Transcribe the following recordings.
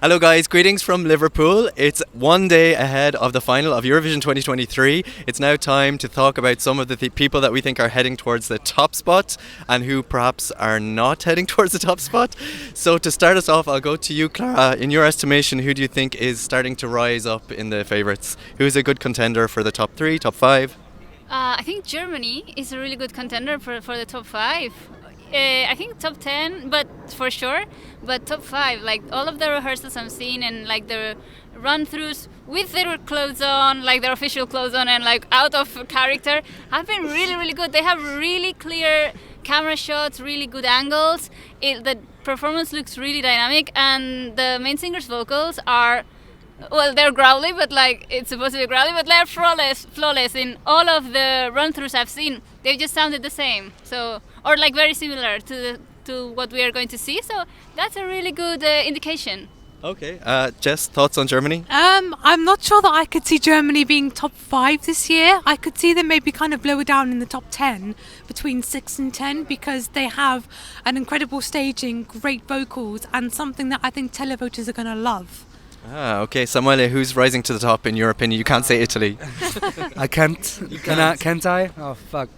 Hello guys, greetings from Liverpool. It's one day ahead of the final of Eurovision 2023. It's now time to talk about some of the people that we think are heading towards the top spot and who perhaps are not heading towards the top spot. So to start us off, I'll go to you, Clara. In your estimation, who do you think is starting to rise up in the favourites? Who's a good contender for the top 3, top 5? I think Germany is a really good contender for the top 5. I think top 10, but for sure. But top 5, like all of the rehearsals I'm seeing and like the run-throughs with their clothes on, like their official clothes on and like out of character, have been really, really good. They have really clear camera shots, really good angles. The performance looks really dynamic, and the main singer's vocals are, well, they're growly, but like it's supposed to be growly, but they're flawless in all of the run-throughs I've seen. They just sounded the same, so or like very similar to what we are going to see. So that's a really good indication. Okay, Jess, thoughts on Germany? I'm not sure that I could see Germany being top 5 this year. I could see them maybe kind of lower down in the top 10, between 6 and 10, because they have an incredible staging, great vocals, and something that I think televoters are going to love. Okay, Samuele, who's rising to the top in your opinion? You can't say Italy. I can't. Can't I? Oh, fuck.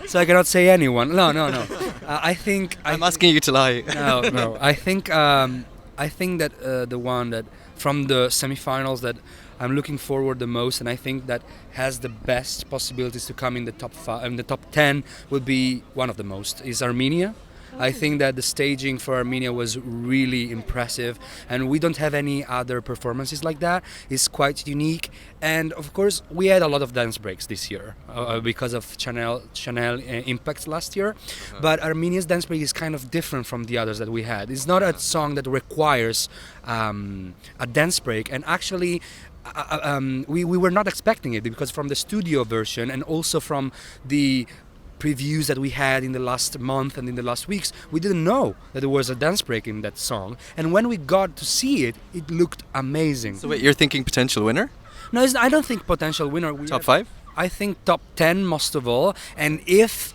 So I cannot say anyone. No. I think... I'm asking you to lie. No. I think that the one that from the semi-finals that I'm looking forward the most, and I think that has the best possibilities to come in the top 5, in the top 10, will be one of the most, is Armenia. I think that the staging for Armenia was really impressive, and we don't have any other performances like that. It's quite unique, and of course we had a lot of dance breaks this year because of Chanel impacts last year. But Armenia's dance break is kind of different from the others that we had. It's not a song that requires a dance break, and actually we were not expecting it, because from the studio version and also from the previews that we had in the last month and in the last weeks, we didn't know that there was a dance break in that song, and when we got to see it, it looked amazing. So wait, you're thinking potential winner? No, I don't think potential winner. Top 5? I think top 10 most of all, and if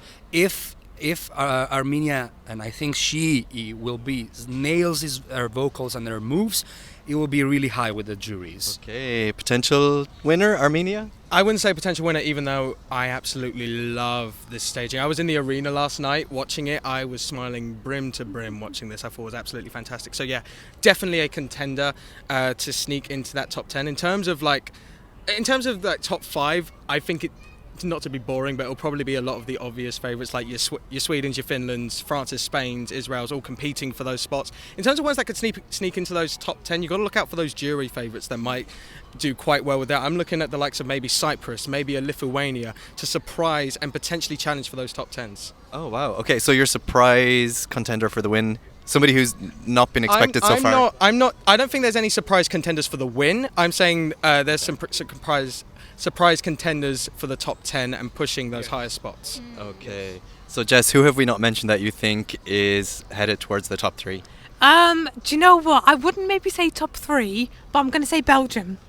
Armenia, and I think she will be, nails her vocals and her moves, it will be really high with the juries. Okay, potential winner, Armenia? I wouldn't say potential winner, even though I absolutely love this staging. I was in the arena last night watching it. I was smiling brim to brim watching this. I thought it was absolutely fantastic. So yeah, definitely a contender to sneak into that top 10. In terms of top 5, I think not to be boring, but it'll probably be a lot of the obvious favourites, like your Swedens, your Finlands, France's, Spain's, Israel's, all competing for those spots. In terms of ones that could sneak into those top 10, you've got to look out for those jury favourites that might do quite well with that. I'm looking at the likes of maybe Cyprus, maybe a Lithuania, to surprise and potentially challenge for those top 10s. Oh wow, okay, so your surprise contender for the win, somebody who's not been expected so far? I don't think there's any surprise contenders for the win. I'm saying there's some surprise contenders for the top 10 and pushing those higher spots. Okay. So Jess, who have we not mentioned that you think is headed towards the top 3? Do you know what? I wouldn't maybe say top 3, but I'm going to say Belgium.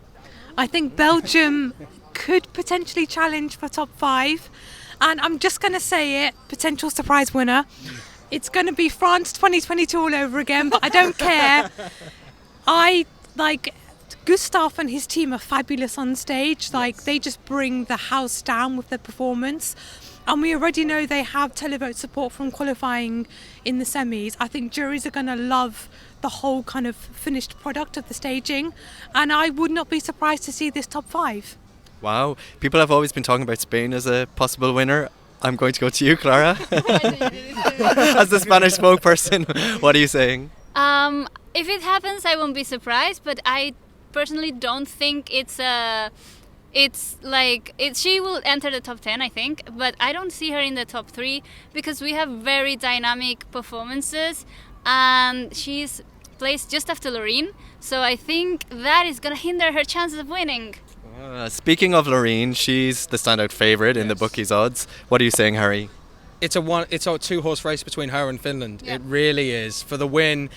I think Belgium could potentially challenge for top 5. And I'm just going to say it, potential surprise winner. It's going to be France 2022 all over again, but I don't care. Gustaph and his team are fabulous on stage. They just bring the house down with their performance. And we already know they have televote support from qualifying in the semis. I think juries are going to love the whole kind of finished product of the staging. And I would not be surprised to see this top 5. Wow. People have always been talking about Spain as a possible winner. I'm going to go to you, Clara. As the Spanish spokesperson, what are you saying? If it happens, I won't be surprised, but I personally don't think she will enter the top 10, I think, but I don't see her in the top 3 because we have very dynamic performances and she's placed just after Loreen, so I think that is going to hinder her chances of winning. Speaking of Loreen, she's the standout favourite in the bookies' odds. What are you saying, Harry? It's a 2-horse race between her and Finland. Yeah. It really is. For the win,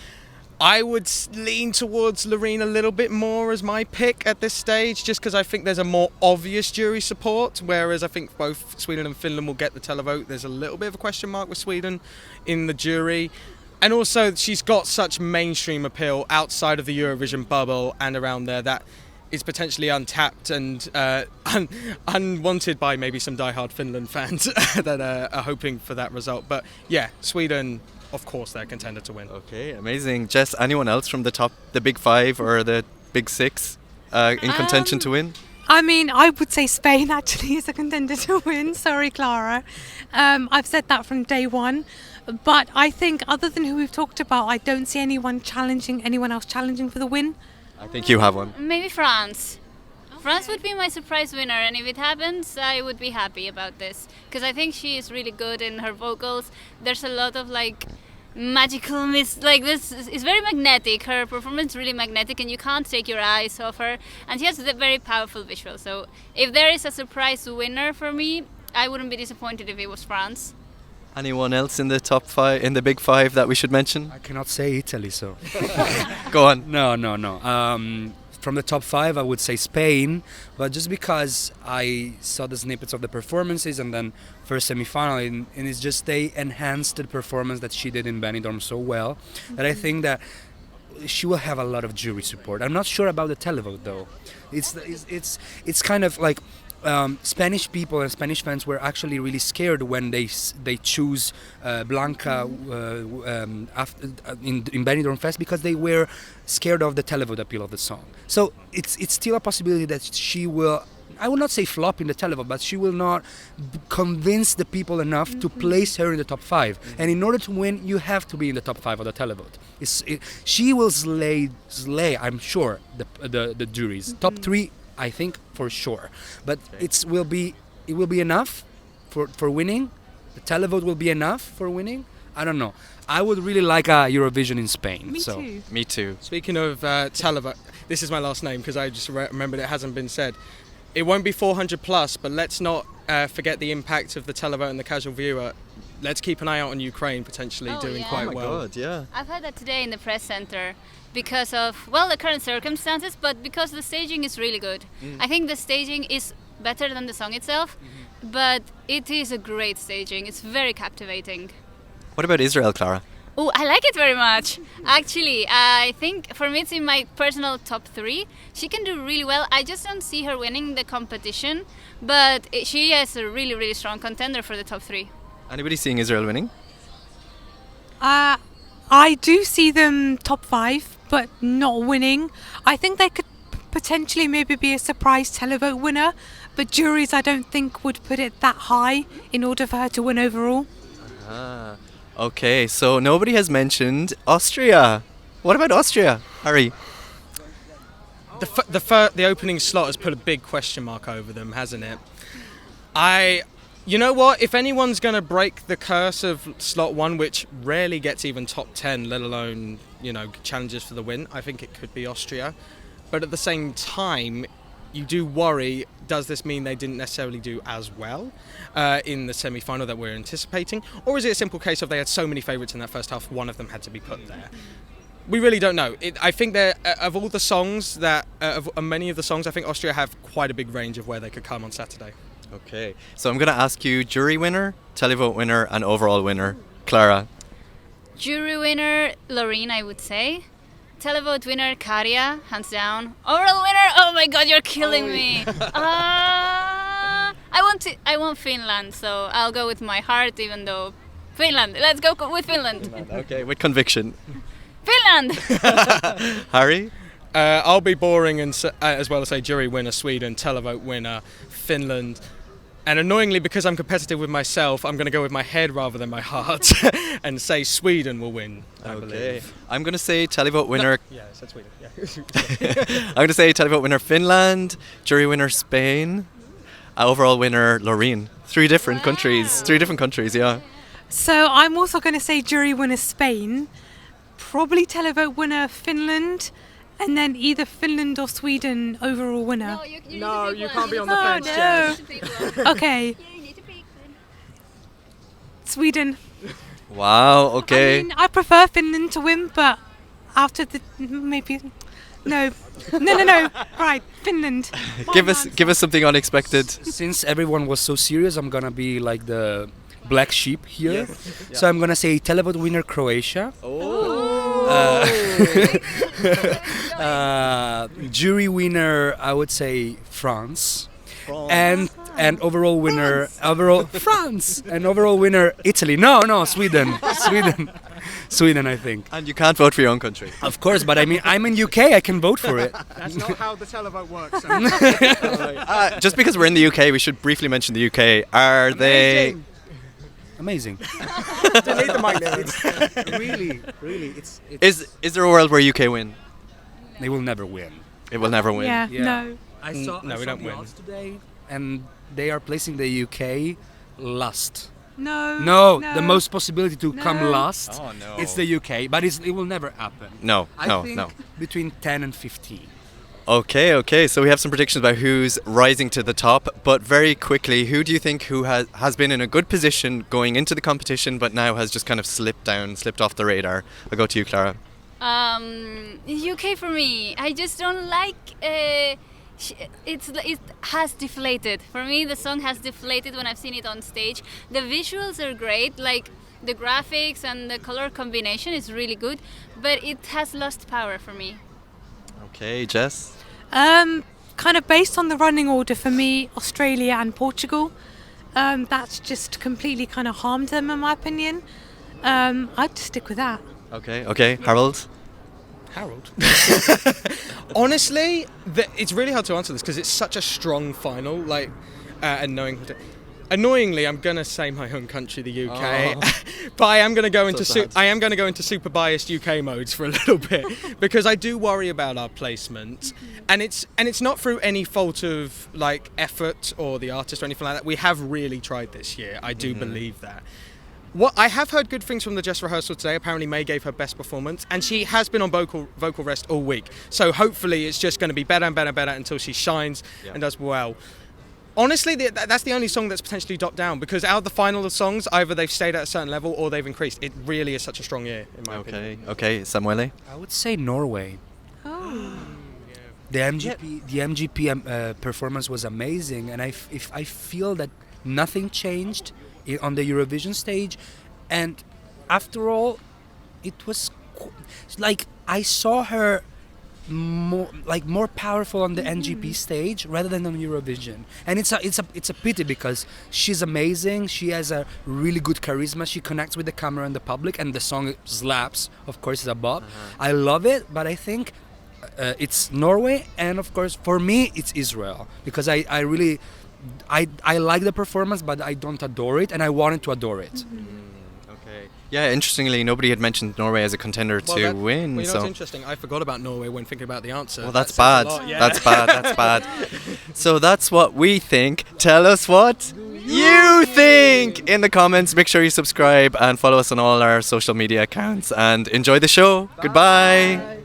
I would lean towards Loreen a little bit more as my pick at this stage, just because I think there's a more obvious jury support, whereas I think both Sweden and Finland will get the televote. There's a little bit of a question mark with Sweden in the jury. And also, she's got such mainstream appeal outside of the Eurovision bubble and around there that is potentially untapped and unwanted by maybe some diehard Finland fans that are hoping for that result. But yeah, Sweden, of course, they're a contender to win. Okay, amazing. Jess, anyone else from the big five or the big six in contention to win? I mean, I would say Spain actually is a contender to win. Sorry, Clara. I've said that from day one. But I think other than who we've talked about, I don't see anyone else challenging for the win. I think you have one. Maybe France. France would be my surprise winner, and if it happens, I would be happy about this. Because I think she is really good in her vocals. There's a lot of magical this is very magnetic. Her performance is really magnetic and you can't take your eyes off her, and she has a very powerful visual. So if there is a surprise winner for me, I wouldn't be disappointed if it was France. Anyone else in the top five, in the big five that we should mention? I cannot say Italy, so. Go on. No. From the top five, I would say Spain, but just because I saw the snippets of the performances and then first semi-final, and it's just they enhanced the performance that she did in Benidorm so well that I think that she will have a lot of jury support. I'm not sure about the televote though. It's kind of like Spanish people and Spanish fans were actually really scared when they choose Blanca in Benidorm Fest because they were scared of the televote appeal of the song. So it's still a possibility that she will, I will not say flop in the televote, but she will not convince the people enough to place her in the top five. And in order to win, you have to be in the top five of the televote. She will slay, I'm sure, the juries. Top three, I think for sure, but it will be enough for winning. The televote will be enough for winning. I don't know. I would really like a Eurovision in Spain. Me too. Speaking of televote, this is my last name because I just remembered it hasn't been said. It won't be 400 plus, but let's not forget the impact of the televote and the casual viewer. Let's keep an eye out on Ukraine potentially doing quite well. Oh my God, yeah. I've heard that today in the press center because of, well, the current circumstances, but because the staging is really good. I think the staging is better than the song itself, but it is a great staging. It's very captivating. What about Israel, Clara? Oh, I like it very much. Actually, I think for me it's in my personal top three. She can do really well. I just don't see her winning the competition, but she is a really, really strong contender for the top three. Anybody seeing Israel winning? I do see them top five, but not winning. I think they could potentially maybe be a surprise televote winner, but juries I don't think would put it that high in order for her to win overall. Okay, so nobody has Austria. What about Austria, Harry? The opening slot has put a big question mark over them, hasn't it? You know what? If anyone's going to break the curse of slot one, which rarely gets even top 10, let alone, challenges for the win, I think it could be Austria. But at the same time, you do worry, does this mean they didn't necessarily do as well in the semi-final that we're anticipating? Or is it a simple case of they had so many favourites in that first half, one of them had to be put there? We really don't know. I think of all the songs of many of the songs, I think Austria have quite a big range of where they could come on Saturday. Okay, so I'm going to ask you jury winner, televote winner, and overall winner. Clara. Jury winner, Loreen, I would say. Televote winner, Käärijä, hands down. Overall winner, oh my God, you're killing me. I want Finland, so I'll go with my heart, even though Finland. Let's go with Finland. Okay, with conviction. Finland. Harry. I'll be boring and as well as say jury winner, Sweden, televote winner, Finland. And annoyingly, because I'm competitive with myself, I'm going to go with my head rather than my heart and say Sweden will win, I believe. I'm going to say televote winner... No. Yeah, I said Sweden. Yeah. I'm going to say televote winner Finland, jury winner Spain, overall winner Loreen. Three different countries, yeah. So I'm also going to say jury winner Spain, probably televote winner Finland, and then either Finland or Sweden overall winner. No, you can't be on the fence, Jess. Okay. Sweden. Wow, okay. I mean, I prefer Finland to win, but after the maybe no. Right, Finland. Give us something unexpected. Since everyone was so serious, I'm gonna be like the black sheep here. So I'm gonna say televote winner Croatia. Jury winner, I would say France. And overall winner France, and overall winner Italy. No, Sweden. Sweden, I think. And you can't vote for your own country. Of course, but I mean, I'm in UK, I can vote for it. That's not how the televote works. Just because we're in the UK, we should briefly mention the UK. Are they... Amazing. Delete the mic there. Really, it's Is there a world where UK win? they will never win. It will never win. Yeah, Yeah. no. I Mm, saw, no, I we saw don't the win. odds today, and they are placing the UK last. No. No, the most possibility to come No. last. Oh, no. It's the UK, but it will never happen. No, I no, think no. between 10 and 15. Okay. So we have some predictions about who's rising to the top. But very quickly, who do you think who has been in a good position going into the competition, but now has just kind of slipped off the radar? I'll go to you, Clara. UK for me. I just don't like. It has deflated for me. The song has deflated when I've seen it on stage. The visuals are great, like the graphics and the color combination is really good, but it has lost power for me. Okay, Jess. Kind of based on the running order for me, Australia and Portugal. That's just completely kind of harmed them, in my opinion. I'd stick with that. Okay, Harold. Honestly, it's really hard to answer this because it's such a strong final. Like, and annoyingly, I'm gonna say my home country, the UK, but I am gonna go into super biased UK modes for a little bit because I do worry about our placement, and it's not through any fault of like effort or the artist or anything like that. We have really tried this year. I do believe that. What I have heard good things from the dress rehearsal today. Apparently, May gave her best performance, and she has been on vocal rest all week. So hopefully, it's just going to be better and better and better until she shines and does well. Honestly, that's the only song that's potentially dropped down because out of the final songs, either they've stayed at a certain level or they've increased. It really is such a strong year, in my opinion. Okay, Samuele. I would say Norway. Oh. The MGP performance was amazing, and I feel that nothing changed on the Eurovision stage, and after all, it was like I saw her more powerful on the NGP stage rather than on Eurovision, and it's a pity because she's amazing. She has a really good charisma. She connects with the camera and the public, and the song slaps. Of course, it's a bop. I love it, but I think it's Norway, and of course for me it's Israel because I really like the performance, but I don't adore it, and I wanted to adore it. Okay. Yeah, interestingly, nobody had mentioned Norway as a contender to win. Well, you know so what's interesting? I forgot about Norway when thinking about the answer. Well, that's That says bad. a lot, yeah. That's bad. So that's what we think. Tell us what you think in the comments. Make sure you subscribe and follow us on all our social media accounts, and enjoy the show. Goodbye.